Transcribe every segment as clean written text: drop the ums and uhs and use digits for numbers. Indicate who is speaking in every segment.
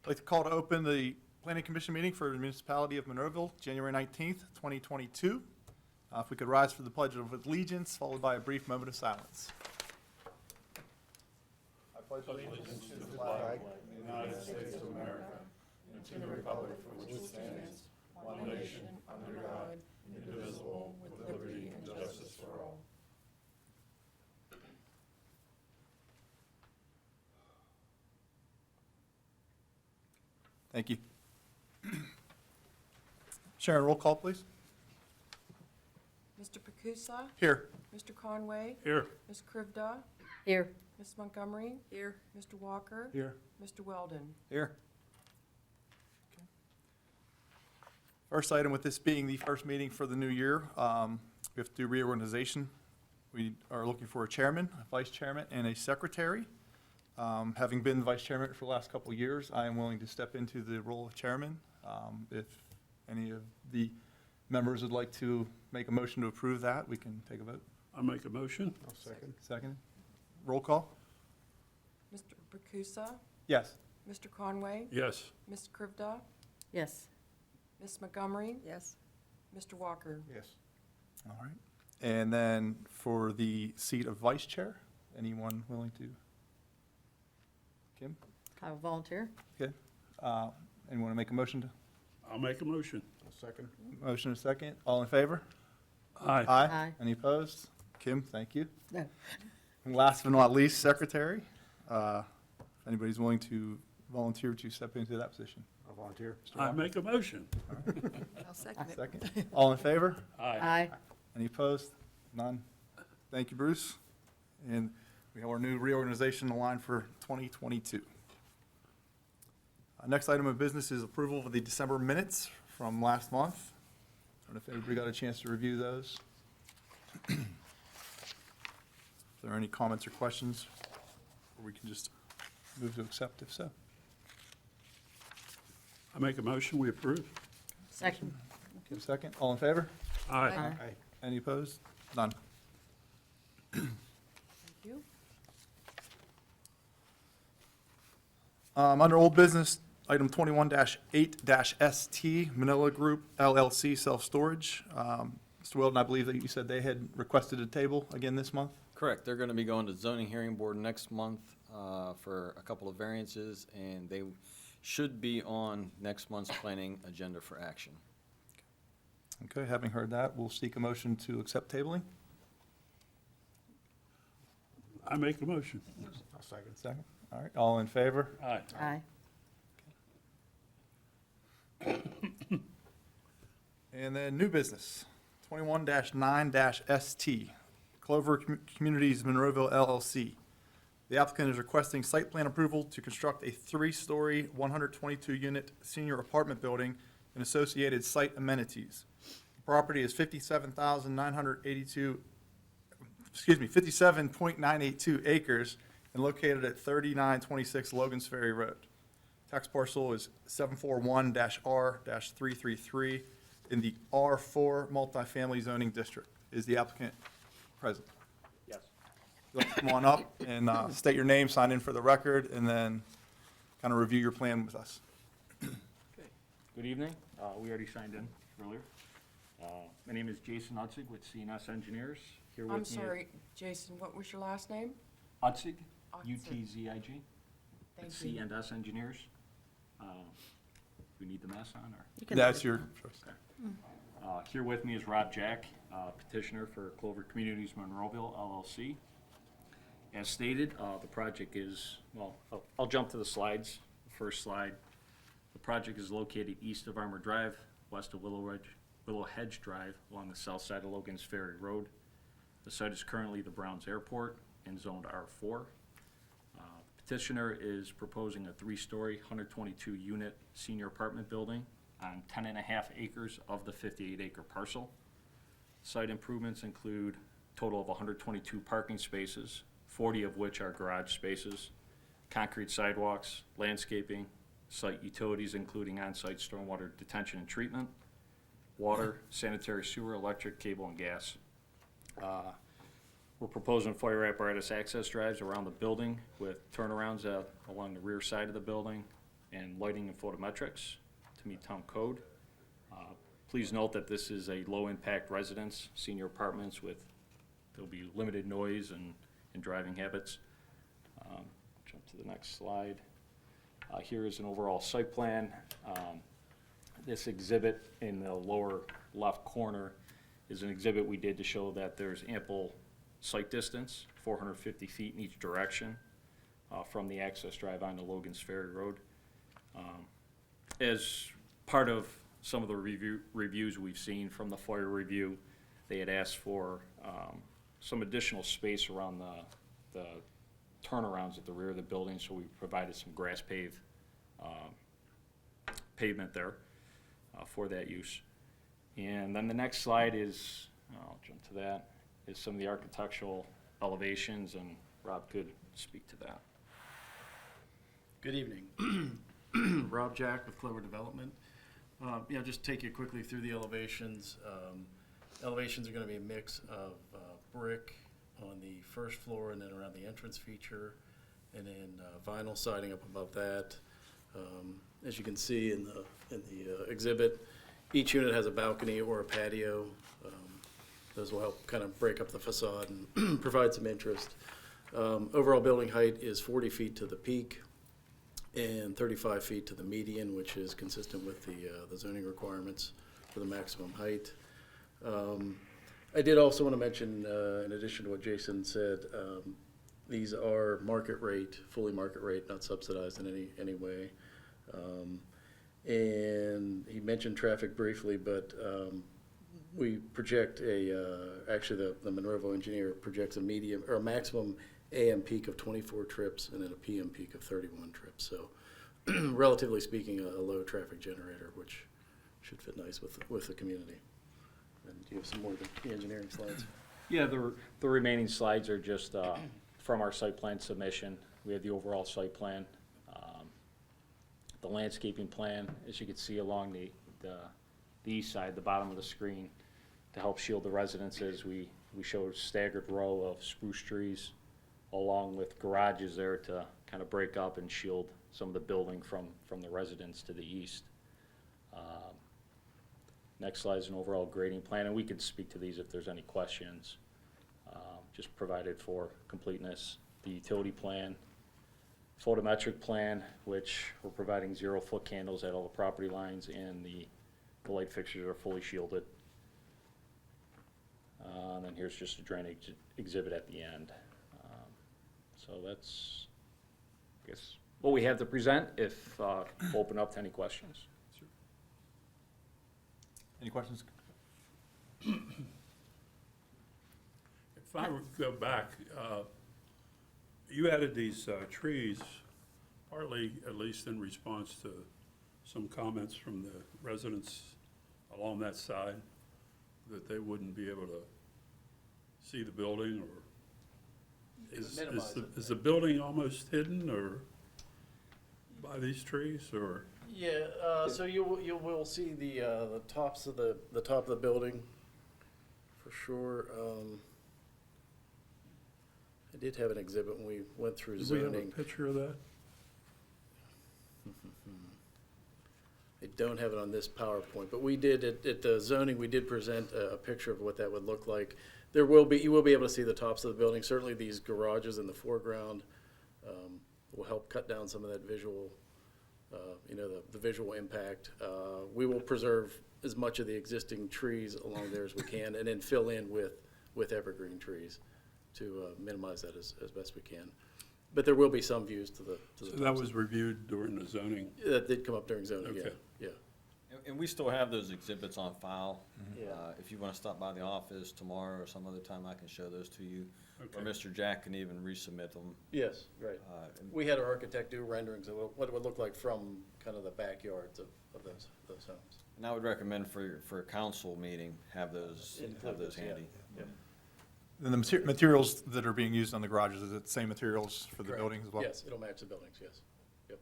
Speaker 1: I'd like to call to open the Planning Commission meeting for the Municipality of Monroeville, January 19th, 2022. If we could rise for the Pledge of Allegiance, followed by a brief moment of silence. I pledge allegiance to the flag of the United States of America and to the republic for which it stands, one nation, under God, indivisible, with liberty and justice for all. Thank you. Sharon, roll call, please.
Speaker 2: Mr. Pacusa?
Speaker 1: Here.
Speaker 2: Mr. Conway?
Speaker 3: Here.
Speaker 2: Ms. Krivda?
Speaker 4: Here.
Speaker 2: Ms. Montgomery? Here. Mr. Walker?
Speaker 3: Here.
Speaker 2: Mr. Weldon?
Speaker 1: Here. First item, with this being the first meeting for the new year, we have to do reorganization. We are looking for a chairman, a vice chairman, and a secretary. Having been vice chairman for the last couple of years, I am willing to step into the role of chairman. If any of the members would like to make a motion to approve that, we can take a vote.
Speaker 3: I'll make a motion.
Speaker 1: I'll second. Second. Roll call?
Speaker 2: Mr. Pacusa?
Speaker 1: Yes.
Speaker 2: Mr. Conway?
Speaker 3: Yes.
Speaker 2: Ms. Krivda?
Speaker 4: Yes.
Speaker 2: Ms. Montgomery?
Speaker 4: Yes.
Speaker 2: Mr. Walker?
Speaker 1: Yes. All right. And then for the seat of vice chair, anyone willing to? Kim?
Speaker 4: I will volunteer.
Speaker 1: Okay. Anyone want to make a motion to?
Speaker 3: I'll make a motion.
Speaker 1: Second. Motion and second. All in favor?
Speaker 3: Aye.
Speaker 4: Aye.
Speaker 1: Any opposed? Kim, thank you.
Speaker 4: No.
Speaker 1: And last but not least, secretary. If anybody's willing to volunteer to step into that position. I'll volunteer.
Speaker 3: I make a motion.
Speaker 2: I'll second
Speaker 1: Second. All in favor?
Speaker 4: Aye.
Speaker 1: Any opposed? None. Thank you, Bruce. And we have our new reorganization aligned for 2022. Next item of business is approval of the December minutes from last month. I don't know if everybody got a chance to review those. If there are any comments or questions, or we can just move to accept if so.
Speaker 3: I make a motion, we approve.
Speaker 4: Second.
Speaker 1: Give a second. All in favor?
Speaker 3: Aye.
Speaker 1: Any opposed? None.
Speaker 2: Thank you.
Speaker 1: Under old business, item 21-8-ST, Manila Group LLC Self-Storage. Mr. Weldon, I believe that you said they had requested a table again this month?
Speaker 5: Correct. They're going to be going to zoning hearing board next month for a couple of variances, and they should be on next month's planning agenda for action.
Speaker 1: Okay, having heard that, we'll seek a motion to accept tabling.
Speaker 3: I make a motion.
Speaker 1: I'll second. Second. All right, all in favor?
Speaker 3: Aye.
Speaker 4: Aye.
Speaker 1: And then new business, 21-9-ST, Clover Communities Monroeville LLC. The applicant is requesting site plan approval to construct a 3-story, 122-unit senior apartment building and associated site amenities. The property is 57.982 acres and located at 3926 Logans Ferry Road. Tax parcel is 741-R-333 in the R4 multifamily zoning district. Is the applicant present?
Speaker 6: Yes.
Speaker 1: Let's come on up and state your name, sign in for the record, and then kind of review your plan with us.
Speaker 6: Okay. Good evening. We already signed in earlier. My name is Jason Utzig with CNS Engineers. Here with
Speaker 2: I'm
Speaker 6: me.
Speaker 2: sorry, Jason, what was your last name?
Speaker 6: Utzig,
Speaker 2: Utzig.
Speaker 6: U-T-Z-I-G.
Speaker 2: Thank
Speaker 6: C
Speaker 2: you.
Speaker 6: and S Engineers. We need the mess on, or?
Speaker 4: You can-
Speaker 1: That's your choice.
Speaker 6: Here with me is Rob Jack, petitioner for Clover Communities Monroeville LLC. As stated, the project is, well, I'll jump to the slides. First slide. The project is located east of Armour Drive, west of Willow Hedge Drive, along the south side of Logan's Ferry Road. The site is currently the Browns Airport and zoned R4. Petitioner is proposing a 3-story, 122-unit senior apartment building on 10.5 acres of the 58-acre parcel. Site improvements include a total of 122 parking spaces, 40 of which are garage spaces, concrete sidewalks, landscaping, site utilities including on-site stormwater detention and treatment, water, sanitary sewer, electric, cable, and gas. We're proposing fire apparatus access drives around the building with turnarounds along the rear side of the building, and lighting and photometrics to meet town code. Please note that this is a low-impact residence, senior apartments with, there'll be limited noise and driving habits. Jump to the next slide. Here is an overall site plan. This exhibit in the lower left corner is an exhibit we did to show that there's ample site distance, 450 feet in each direction, from the access drive onto Logan's Ferry Road. As part of some of the reviews we've seen from the fire review, they had asked for some additional space around the turnarounds at the rear of the building, so we provided some grass pavement there for that use. And then the next slide is, I'll jump to that, is some of the architectural elevations, and Rob could speak to that.
Speaker 7: Good evening. Rob Jack with Clover Development. Just take you quickly through the elevations. Elevations are going to be a mix of brick on the first floor and then around the entrance feature, and then vinyl siding up above that. As you can see in the exhibit, each unit has a balcony or a patio. Those will help kind of break up the facade and provide some interest. Overall building height is 40 feet to the peak and 35 feet to the median, which is consistent with the zoning requirements for the maximum height. I did also want to mention, in addition to what Jason said, these are market rate, fully market rate, not subsidized in any way. And he mentioned traffic briefly, but we project actually the Monroeville engineer projects a medium or a maximum AM peak of 24 trips and then a PM peak of 31 trips. So relatively speaking, a low traffic generator, which should fit nice with the community. And do you have some more of the engineering slides?
Speaker 6: Yeah, the remaining slides are just from our site plan submission. We have the overall site plan, the landscaping plan, as you can see along the east side, the bottom of the screen, to help shield the residences. We show a staggered row of spruce trees along with garages there to kind of break up and shield some of the building from the residence to the east. Next slide is an overall grading plan, and we can speak to these if there's any questions. Just provided for completeness. The utility plan, photometric plan, which we're providing 0-foot candles at all the property lines, and the light fixtures are fully shielded. And then here's just a drainage exhibit at the end. So that's, I guess, what we have to present. If open up to any questions.
Speaker 1: Any questions?
Speaker 3: If I would go back, you added these trees partly, at least in response to some comments from the residents along that side, that they wouldn't be able to see the building, or is the building almost hidden or by these trees, or?
Speaker 7: Yeah, so you will see the tops of the top of the building for sure. I did have an exhibit when we went through
Speaker 3: Do we have a
Speaker 7: zoning.
Speaker 3: picture of that?
Speaker 7: I don't have it on this PowerPoint, but we did at the zoning. We did present a picture of what that would look like. You will be able to see the tops of the building. Certainly, these garages in the foreground will help cut down some of that visual. The visual impact. We will preserve as much of the existing trees along there as we can, and then fill in with evergreen trees to minimize that as best we can. But there will be some views to the.
Speaker 3: So that was reviewed during the zoning?
Speaker 7: That did come up during zoning.
Speaker 3: Okay.
Speaker 7: Yeah.
Speaker 5: And we still have those exhibits on file.
Speaker 7: Yeah.
Speaker 5: If you want to stop by the office tomorrow or some other time, I can show those to you. Or
Speaker 3: Okay.
Speaker 5: Mr. Jack can even resubmit them.
Speaker 7: Yes. Right. We had our architect do renderings of what it would look like from kind of the backyards of those homes.
Speaker 5: And I would recommend for a council meeting, have those
Speaker 7: Yeah.
Speaker 5: handy.
Speaker 7: Yeah.
Speaker 1: Then the materials that are being used on the garages, is it the same materials for the
Speaker 7: Correct.
Speaker 1: buildings as well?
Speaker 7: Yes, it'll match the buildings. Yes. Yep.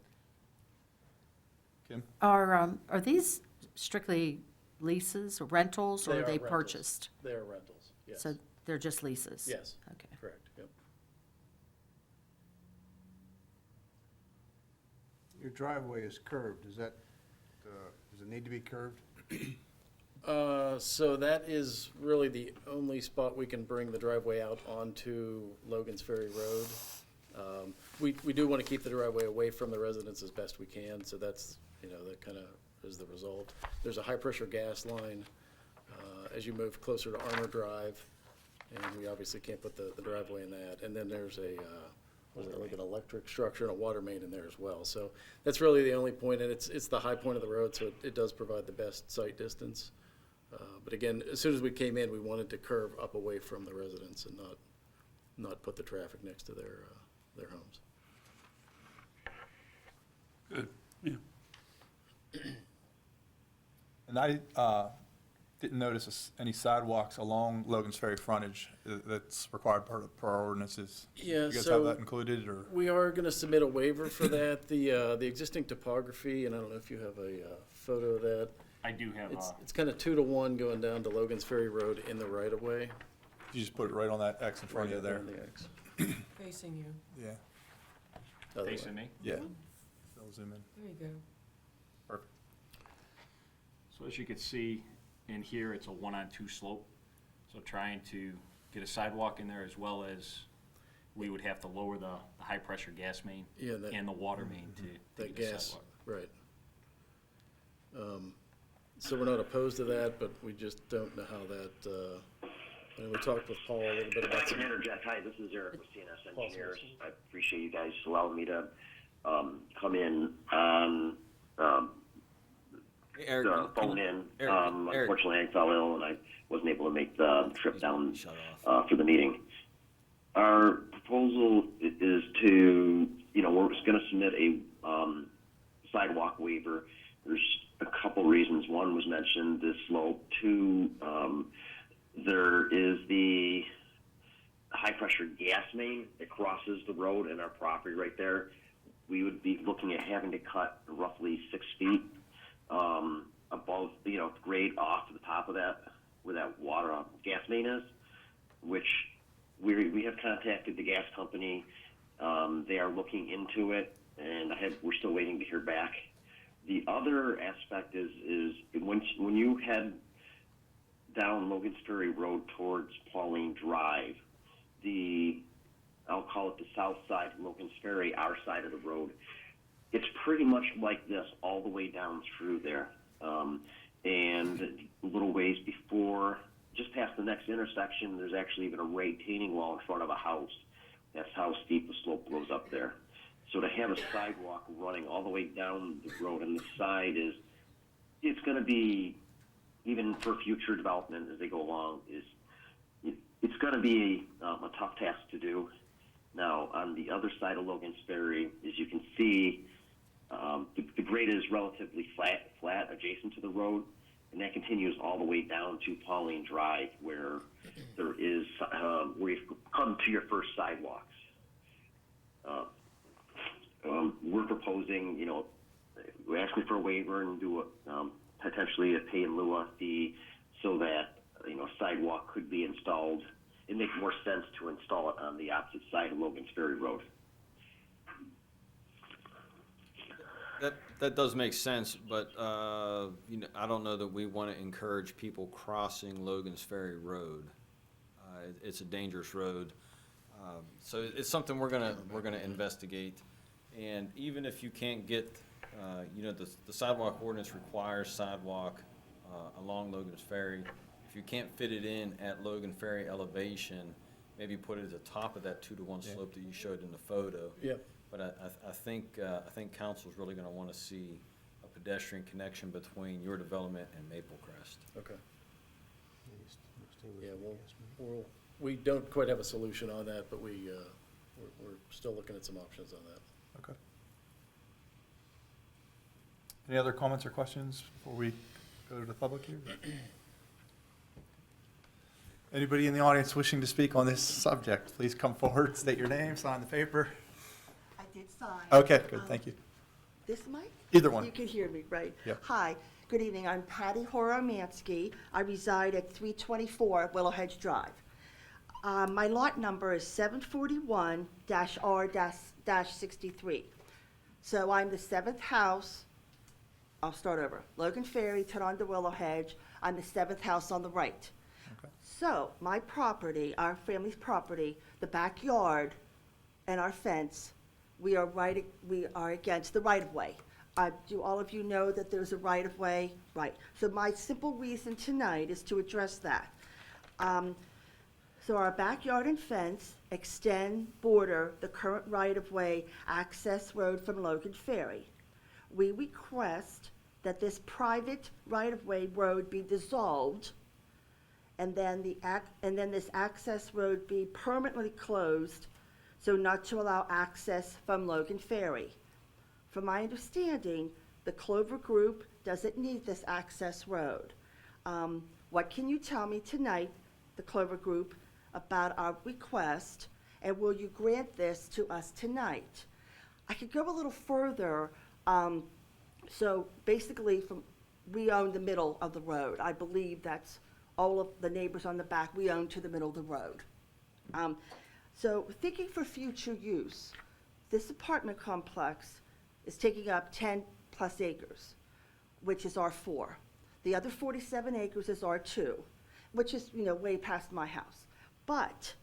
Speaker 1: Kim?
Speaker 4: Are these strictly leases or rentals,
Speaker 7: They
Speaker 4: or
Speaker 7: are
Speaker 4: are they
Speaker 7: rentals.
Speaker 4: purchased?
Speaker 7: They are rentals. Yes.
Speaker 4: So they're just leases?
Speaker 7: Yes.
Speaker 4: Okay.
Speaker 7: Correct. Yep.
Speaker 8: Your driveway is curved, does it need to be curved?
Speaker 7: So that is really the only spot we can bring the driveway out onto Logan's Ferry Road. We do want to keep the driveway away from the residents as best we can, so that's, that kind of is the result. There's a high-pressure gas line as you move closer to Armour Drive, and we obviously can't put the driveway in that. And then there's like an electric structure and a water main in there as well. So that's really the only point, and it's the high point of the road, so it does provide the best sight distance. But again, as soon as we came in, we wanted to curve up away from the residents and not put the traffic next to their homes.
Speaker 3: Good, yeah.
Speaker 1: And I didn't notice any sidewalks along Logan's Ferry frontage that's required per our ordinances.
Speaker 7: Yeah,
Speaker 1: You guys have
Speaker 7: so
Speaker 1: that included, or?
Speaker 7: we are gonna submit a waiver for that. The existing topography, and I don't know if you have a photo of that.
Speaker 6: I do have,
Speaker 7: It's kind of 2-to-1 going down to Logan's Ferry Road in the right of way.
Speaker 1: You just put it right on that X in front of you there?
Speaker 7: On the X.
Speaker 2: Facing you.
Speaker 1: Yeah,
Speaker 7: Other way.
Speaker 6: facing me.
Speaker 1: yeah. They'll zoom in.
Speaker 2: There you go.
Speaker 1: Perfect.
Speaker 6: So as you can see in here, it's a 1-on-2 slope. So trying to get a sidewalk in there, as well as we would have to lower the high-pressure gas main
Speaker 7: Yeah, that-
Speaker 6: and the water main to
Speaker 7: That
Speaker 6: get a
Speaker 7: gas,
Speaker 6: sidewalk.
Speaker 7: right. So we're not opposed to that, but we just don't know how that, and we talked with Paul a little bit
Speaker 9: If I
Speaker 7: about
Speaker 9: can
Speaker 7: some.
Speaker 9: interject, hi, this is Eric with CNS
Speaker 7: Paul,
Speaker 9: Engineers.
Speaker 7: sorry.
Speaker 9: I appreciate you guys allowing me to come in on
Speaker 5: Hey, Eric,
Speaker 9: the
Speaker 5: can
Speaker 9: phone
Speaker 5: you-
Speaker 9: in.
Speaker 5: Eric,
Speaker 9: Unfortunately, I fell ill and I wasn't able to make the trip down
Speaker 5: shut off.
Speaker 9: for the meeting. Our proposal is to, we're going to submit a sidewalk waiver. There's a couple reasons. One was mentioned, the slope. Two, there is the high-pressure gas main that crosses the road and our property right there. We would be looking at having to cut roughly 6 feet above, grade off to the top of that, where that water gas main is, which we have contacted the gas company. They are looking into it, and we're still waiting to hear back. The other aspect is when you head down Logan's Ferry Road towards Pauline Drive, I'll call it the south side of Logan's Ferry, our side of the road, it's pretty much like this all the way down through there. And a little ways before, just past the next intersection, there's actually even a retaining wall in front of a house. That's how steep the slope goes up there. So to have a sidewalk running all the way down the road on the side it's going to be, even for future development as they go along, it's going to be a tough task to do. Now, on the other side of Logan's Ferry, as you can see, the grade is relatively flat adjacent to the road, and that continues all the way down to Pauline Drive, where there is where you've come to your first sidewalks. We're proposing, we're asking for a waiver and do potentially a pay in lieu of fee, so that a sidewalk could be installed. It makes more sense to install it on the opposite side of Logan's Ferry Road.
Speaker 5: That does make sense, but, I don't know that we want to encourage people crossing Logan's Ferry Road. It's a dangerous road. So it's something we're gonna investigate. And even if you can't get, the sidewalk ordinance requires sidewalk along Logan's Ferry. If you can't fit it in at Logan Ferry elevation, maybe put it at the top of that 2-to-1 slope that you showed in the photo.
Speaker 7: Yep.
Speaker 5: But I think council's really gonna wanna see a pedestrian connection between your development and Maple Crest.
Speaker 7: Okay. Yeah, we don't quite have a solution on that, but we're still looking at some options on that.
Speaker 1: Okay. Any other comments or questions before we go to the public here? Anybody in the audience wishing to speak on this subject, please come forward, state your name, sign the paper.
Speaker 10: I did sign.
Speaker 1: Okay, good, thank you.
Speaker 10: This mic?
Speaker 1: Either one.
Speaker 10: You can hear me, right?
Speaker 1: Yeah.
Speaker 10: Hi, good evening. I'm Patty Horomansky. I reside at 324 Willow Hedge Drive. My lot number is 741-R-63. So I'm the seventh house. I'll start over. Logan Ferry, turn on to Willow Hedge. I'm the seventh house on the right.
Speaker 1: Okay.
Speaker 10: So my property, our family's property, the backyard and our fence, we are against the right-of-way. Do all of you know that there's a right-of-way? Right. So my simple reason tonight is to address that. So our backyard and fence border the current right-of-way access road from Logan Ferry. We request that this private right-of-way road be dissolved, and then this access road be permanently closed, so not to allow access from Logan Ferry. From my understanding, the Clover Group doesn't need this access road. What can you tell me tonight, the Clover Group, about our request, and will you grant this to us tonight? I could go a little further. So basically, we own the middle of the road. I believe that's all of the neighbors on the back, we own to the middle of the road. So thinking for future use, this apartment complex is taking up 10+ acres, which is R4. The other 47 acres is R2, which is, way past my house. But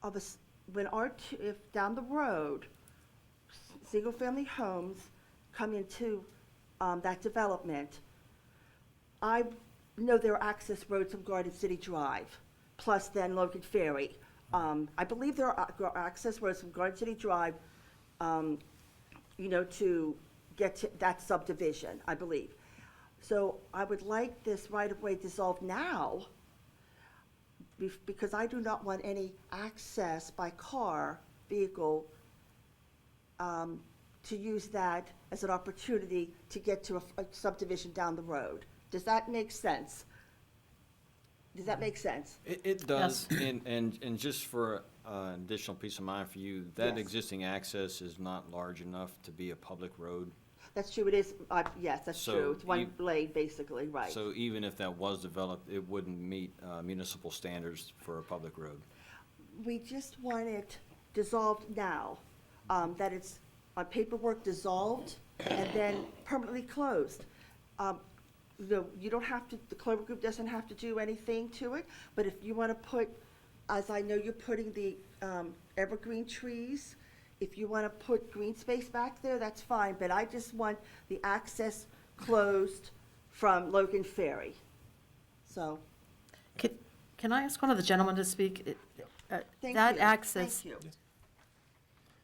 Speaker 10: if down the road, single-family homes come into that development, I know there are access roads from Garden City Drive, plus then Logan Ferry. I believe there are access roads from Garden City Drive, to get to that subdivision, I believe. So I would like this right-of-way dissolved now, because I do not want any access by vehicle, to use that as an opportunity to get to a subdivision down the road. Does that make sense? Does that make sense?
Speaker 5: It does, and just for an additional peace of mind for you, that
Speaker 10: Yes.
Speaker 5: existing access is not large enough to be a public road.
Speaker 10: That's true, it is, yes, that's
Speaker 5: So
Speaker 10: true. It's one
Speaker 5: you-
Speaker 10: blade, basically, right.
Speaker 5: So even if that was developed, it wouldn't meet municipal standards for a public road.
Speaker 10: We just want it dissolved now, that it's on paperwork dissolved and then permanently closed. You don't have to, the Clover Group doesn't have to do anything to it, but if you want to put, as I know you're putting the evergreen trees, if you want to put green space back there, that's fine, but I just want the access closed from Logan Ferry. So,
Speaker 4: Can I ask one of the gentlemen to speak?
Speaker 10: thank
Speaker 4: That
Speaker 10: you.
Speaker 4: access,
Speaker 10: Thank you.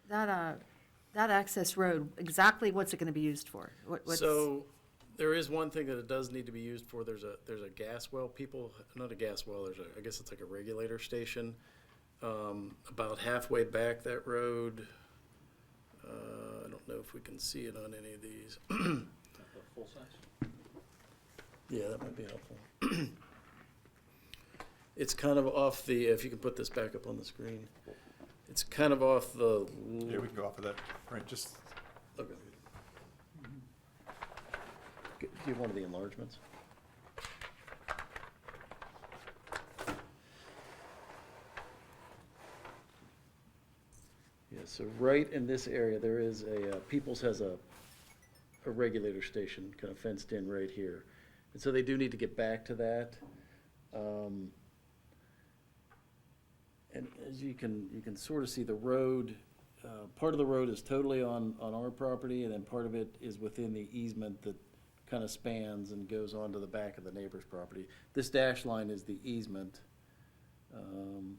Speaker 4: that access road, exactly what's it going to be used for? What's-
Speaker 7: So there is one thing that it does need to be used for. There's a gas well, not a gas well, I guess it's like a regulator station. About halfway back that road. I don't know if we can see it on any of these.
Speaker 6: Full size?
Speaker 7: Yeah, that might be helpful. It's kind of off if you can put this back up on the screen. It's kind of off the.
Speaker 1: Yeah, we can go off of that, right, just,
Speaker 7: Okay. Do you have one of the enlargements? Yeah, so right in this area, there is Peoples has a regulator station kind of fenced in right here. And so they do need to get back to that. And as you can sort of see the road, part of the road is totally on our property, and then part of it is within the easement that kind of spans and goes onto the back of the neighbor's property. This dash line is the easement, and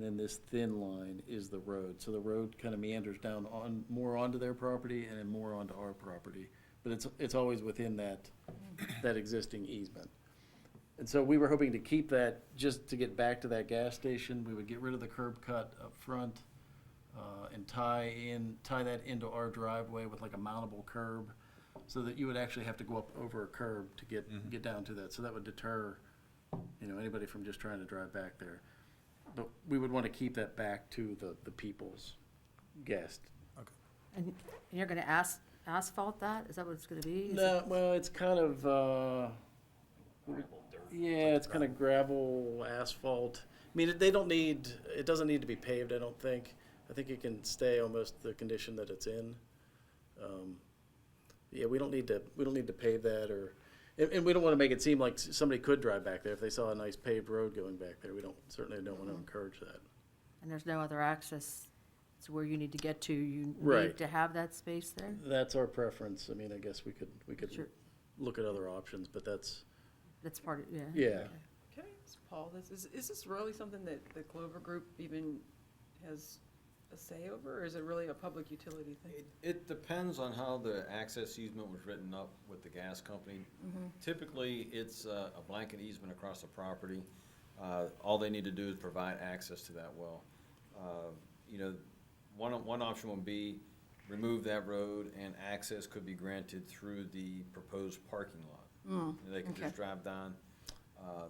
Speaker 7: then this thin line is the road. So the road kind of meanders down more onto their property and then more onto our property. But it's always within that existing easement. And so we were hoping to keep that, just to get back to that gas station. We would get rid of the curb cut up front, and tie that into our driveway with like a mountable curb, so that you would actually have to go up over a curb to get down to that. So that would deter, anybody from just trying to drive back there. But we would want to keep that back to the people's guest.
Speaker 4: And you're going to asphalt that? Is that what it's going to be? Is
Speaker 7: No,
Speaker 4: it-
Speaker 7: well, it's kind of, yeah, it's kind of gravel, asphalt. I mean, it doesn't need to be paved, I don't think. I think it can stay almost the condition that it's in. Yeah, we don't need to pave that, or, and we don't want to make it seem like somebody could drive back there if they saw a nice paved road going back there. We certainly don't want to encourage that.
Speaker 4: And there's no other access to where you need to get to. You
Speaker 7: Right.
Speaker 4: need to have that space there?
Speaker 7: That's our preference. I mean, I guess we could
Speaker 4: Sure.
Speaker 7: look at other options, but that's,
Speaker 4: That's part of, yeah.
Speaker 7: yeah.
Speaker 2: Can I ask Paul, is this really something that the Clover Group even has a say over, or is it really a public utility thing?
Speaker 5: It depends on how the access easement was written up with the gas company. Typically, it's a blanket easement across the property. All they need to do is provide access to that well. You know, one option would be remove that road and access could be granted through the proposed parking lot. They can
Speaker 2: okay.
Speaker 5: just drive down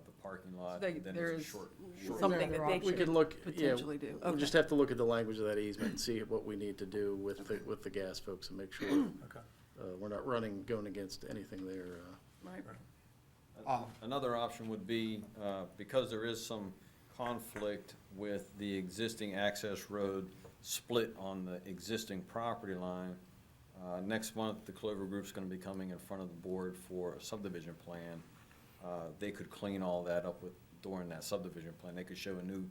Speaker 5: the parking lot,
Speaker 2: So
Speaker 5: and then
Speaker 2: there
Speaker 5: it's a
Speaker 2: is
Speaker 5: short.
Speaker 2: something that they
Speaker 7: We
Speaker 2: could
Speaker 7: could look, yeah,
Speaker 2: potentially do.
Speaker 7: we'll
Speaker 2: Okay.
Speaker 7: just have to look at the language of that easement and see what we need to do with the gas folks and make sure
Speaker 1: Okay.
Speaker 7: we're not going against anything there.
Speaker 2: Right.
Speaker 5: Another option would be, because there is some conflict with the existing access road split on the existing property line, next month, the Clover Group's gonna be coming in front of the board for a subdivision plan. They could clean all that up during that subdivision plan. They could show a new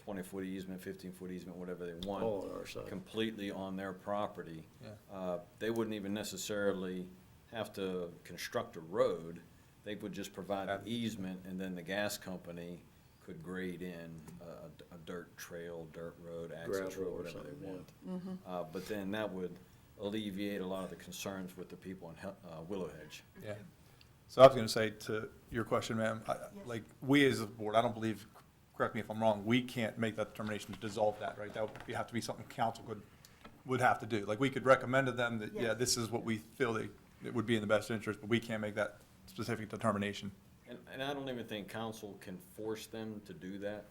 Speaker 5: 20-foot easement, 15-foot easement, whatever they want.
Speaker 7: All on our side.
Speaker 5: Completely on their property.
Speaker 1: Yeah.
Speaker 5: They wouldn't even necessarily have to construct a road. They would just provide an easement, and then the gas company could grade in a dirt trail, dirt road, access
Speaker 7: Gravel
Speaker 5: road,
Speaker 7: or
Speaker 5: whatever they
Speaker 7: something,
Speaker 5: want. But then that would alleviate a lot of the concerns with the people in Willow Hedge.
Speaker 1: Yeah. So I was gonna say to your question, ma'am, like, we as a board, I don't believe, correct me if I'm wrong, we can't make that determination to dissolve that, right? That would have to be something council would have to do. Like, we could recommend to them that, yeah,
Speaker 10: Yes.
Speaker 1: this is what we feel it would be in the best interest, but we can't make that specific determination.
Speaker 5: And I don't even think council can force them to do that.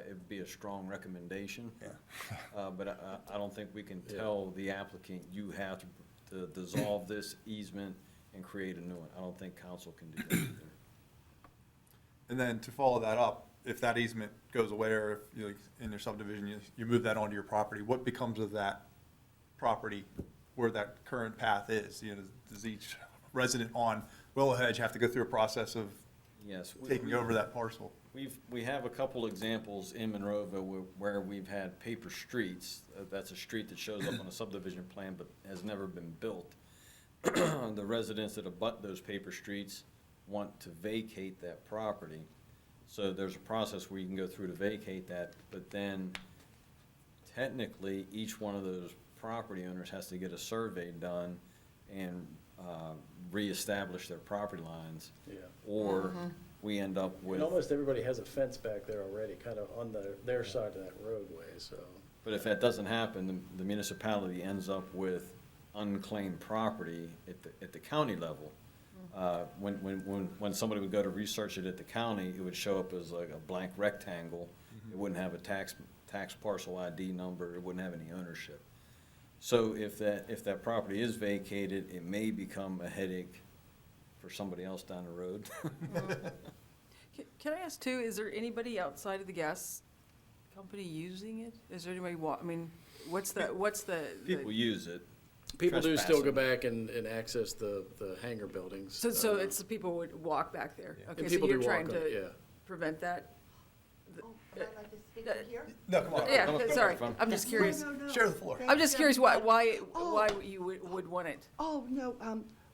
Speaker 5: It'd be a strong recommendation.
Speaker 1: Yeah.
Speaker 5: But I don't think we can tell the applicant, you have to dissolve this easement and create a new one. I don't think council can do that either.
Speaker 1: And then to follow that up, if that easement goes away, or if, you know, in your subdivision, you move that onto your property, what becomes of that property where that current path is? You know, does each resident on Willow Hedge have to go through a process of
Speaker 5: Yes.
Speaker 1: taking over that parcel?
Speaker 5: We have a couple examples in Monroeville where we've had paper streets. That's a street that shows up on a subdivision plan but has never been built. The residents that abut those paper streets want to vacate that property. So there's a process where you can go through to vacate that, but then technically, each one of those property owners has to get a survey done and reestablish their property lines.
Speaker 7: Yeah.
Speaker 5: Or we end up with.
Speaker 7: And almost everybody has a fence back there already, kind of on their side of that roadway, so.
Speaker 5: But if that doesn't happen, the municipality ends up with unclaimed property at the county level. When somebody would go to research it at the county, it would show up as like a blank rectangle. It wouldn't have a tax parcel ID number, it wouldn't have any ownership. So if that property is vacated, it may become a headache for somebody else down the road.
Speaker 2: Can I ask too, is there anybody outside of the gas company using it? Is there anybody I mean, what's the?
Speaker 5: People use it.
Speaker 7: People do still go
Speaker 5: Trespassing.
Speaker 7: back and access the hangar buildings.
Speaker 2: So it's the people would walk back there?
Speaker 1: Yeah.
Speaker 2: Okay,
Speaker 7: And
Speaker 2: so
Speaker 7: people
Speaker 2: you're
Speaker 7: do walk
Speaker 2: trying
Speaker 7: on
Speaker 2: to
Speaker 7: it, yeah.
Speaker 2: prevent that?
Speaker 10: Oh, would I like to speak in here?
Speaker 1: No, come on.
Speaker 2: Yeah,
Speaker 5: come up,
Speaker 2: sorry,
Speaker 5: come up.
Speaker 2: I'm just curious.
Speaker 10: No, no, no.
Speaker 1: Share the floor.
Speaker 10: Thank
Speaker 2: I'm just
Speaker 10: you.
Speaker 2: curious why
Speaker 10: Oh.
Speaker 2: you would want it.
Speaker 10: Oh, no,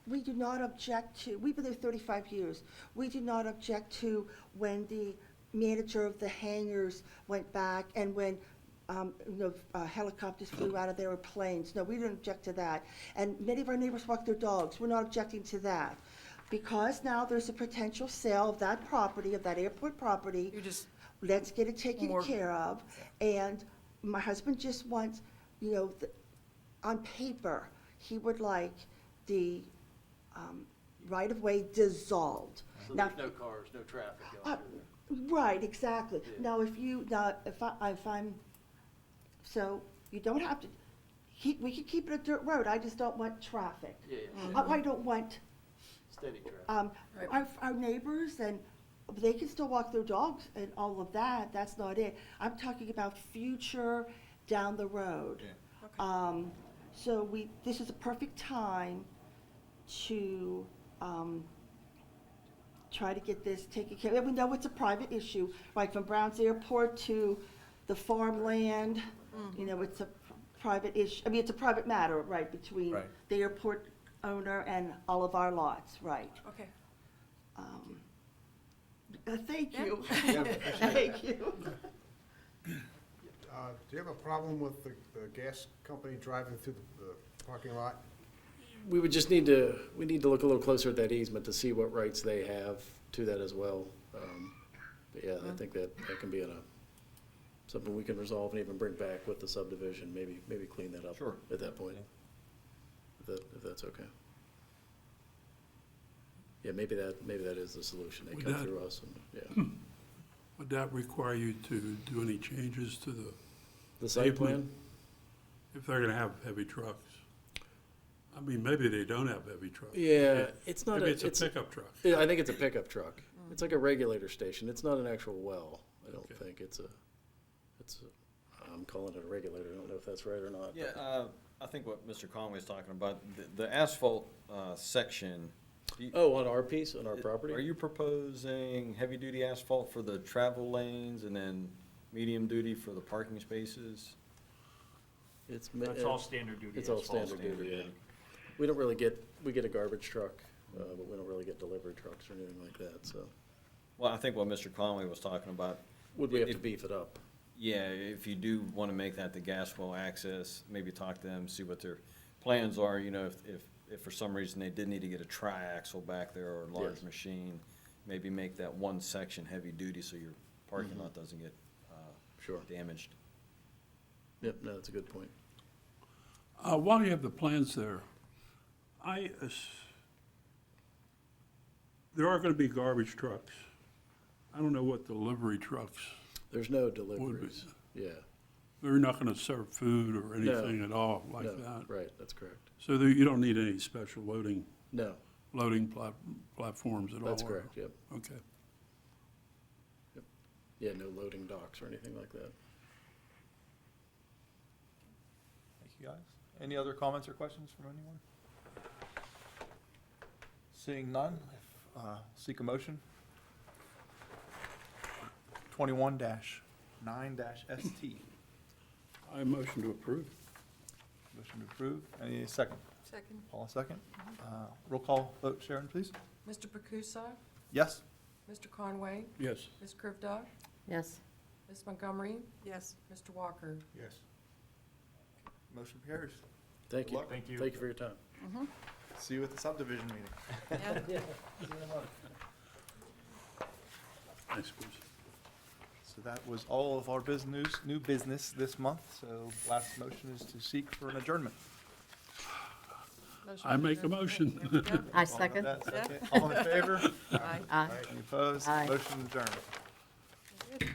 Speaker 10: we do not object to, we've been there 35 years. We do not object to when the manager of the hangars went back and when, helicopters flew out of there or planes. No, we don't object to that. And many of our neighbors walk their dogs. We're not objecting to that. Because now there's a potential sale of that property, of that airport property.
Speaker 2: You just,
Speaker 10: Let's get it taken
Speaker 2: More-
Speaker 10: care of. And my husband just wants, on paper, he would like the right-of-way dissolved.
Speaker 7: So
Speaker 10: Now,
Speaker 7: there's no cars, no traffic going through there.
Speaker 10: right, exactly. Now, so you don't have to, we could keep it a dirt road, I just don't want traffic.
Speaker 7: Yeah,
Speaker 10: I don't want,
Speaker 7: steady traffic.
Speaker 2: Right.
Speaker 10: our neighbors, and they can still walk their dogs and all of that, that's not it. I'm talking about future down the road. So this is a perfect time to try to get this taken care of. We know it's a private issue, right, from Brown's Airport to the farmland, it's a private issue, I mean, it's a private matter, right, between
Speaker 1: Right.
Speaker 10: the airport owner and all of our lots, right.
Speaker 2: Okay.
Speaker 10: Thank you.
Speaker 8: Yeah.
Speaker 10: Thank you.
Speaker 8: Do you have a problem with the gas company driving through the parking lot?
Speaker 7: We would just need to look a little closer at that easement to see what rights they have to that as well. But yeah, I think that can be something we can resolve and even bring back with the subdivision, maybe clean that up.
Speaker 5: Sure.
Speaker 7: At that point. If that's okay. Yeah, maybe that is the solution. They
Speaker 3: Would
Speaker 7: come
Speaker 3: that-
Speaker 7: through us and, yeah.
Speaker 3: Would that require you to do any changes to
Speaker 7: The site
Speaker 3: Pavement.
Speaker 7: plan?
Speaker 3: if they're gonna have heavy trucks? I mean, maybe they don't have heavy trucks.
Speaker 7: Yeah, it's not
Speaker 3: Maybe
Speaker 7: a,
Speaker 3: it's a pickup truck.
Speaker 7: Yeah, I think it's a pickup truck. It's like a regulator station. It's not an actual well, I don't
Speaker 3: Okay.
Speaker 7: think. I'm calling it a regulator. I don't know if that's right or not. but-
Speaker 5: Yeah, I think what Mr. Conway's talking about, the asphalt section.
Speaker 7: Oh, on our piece, on our property?
Speaker 5: Are you proposing heavy-duty asphalt for the travel lanes and then medium-duty for the parking spaces?
Speaker 6: That's all standard duty.
Speaker 7: It's all
Speaker 6: asphalt.
Speaker 7: standard duty, yeah. We don't really we get a garbage truck, but we don't really get delivery trucks or anything like that, so.
Speaker 5: Well, I think what Mr. Conway was talking about,
Speaker 7: Would we have to
Speaker 5: If-
Speaker 7: beef it up?
Speaker 5: yeah, if you do want to make that the gas well access, maybe talk to them, see what their plans are, if for some reason they did need to get a tri-axle back there or a large
Speaker 7: Yes.
Speaker 5: machine, maybe make that one section heavy-duty so your parking lot doesn't get
Speaker 7: Sure.
Speaker 5: damaged.
Speaker 7: Yep, no, that's a good point.
Speaker 3: While you have the plans there, there are gonna be garbage trucks. I don't know what delivery trucks,
Speaker 7: There's no deliveries. Yeah.
Speaker 3: they're not gonna serve food or
Speaker 7: No.
Speaker 3: anything at all like
Speaker 7: No,
Speaker 3: that.
Speaker 7: right, that's correct.
Speaker 3: So you don't need any special loading
Speaker 7: No,
Speaker 3: platforms at all?
Speaker 7: that's
Speaker 3: or-
Speaker 7: correct, yep.
Speaker 3: Okay.
Speaker 7: Yeah, no loading docks or anything like that.
Speaker 1: Thank you, guys. Any other comments or questions from anyone? Seeing none, seek a motion. 21-9-ST.
Speaker 3: I motion to approve.
Speaker 1: Motion to approve. Any second?
Speaker 2: Second.
Speaker 1: Paul, a second. Roll call vote, Sharon, please.
Speaker 11: Mr. Pacusa?
Speaker 1: Yes?
Speaker 11: Mr. Conway?
Speaker 3: Yes.
Speaker 11: Ms. Krivda?
Speaker 4: Yes.
Speaker 11: Ms. Montgomery?
Speaker 2: Yes.
Speaker 11: Mr. Walker?
Speaker 8: Yes.
Speaker 1: Motion carries.
Speaker 7: Thank you.
Speaker 1: Good luck.
Speaker 6: Thank you.
Speaker 7: Thank you for your time.
Speaker 1: See you at the subdivision meeting.
Speaker 2: Yeah.
Speaker 3: Thanks, Bruce.
Speaker 1: So that was all of our new business this month. So last motion is to seek for an adjournment.
Speaker 11: Motion
Speaker 3: I make a
Speaker 11: adjourned.
Speaker 3: motion.
Speaker 11: There we go.
Speaker 4: I second.
Speaker 1: Second. All in favor?
Speaker 2: Aye.
Speaker 4: Aye.
Speaker 1: Any opposed?
Speaker 4: Aye.
Speaker 1: Motion adjourned.
Speaker 2: Good.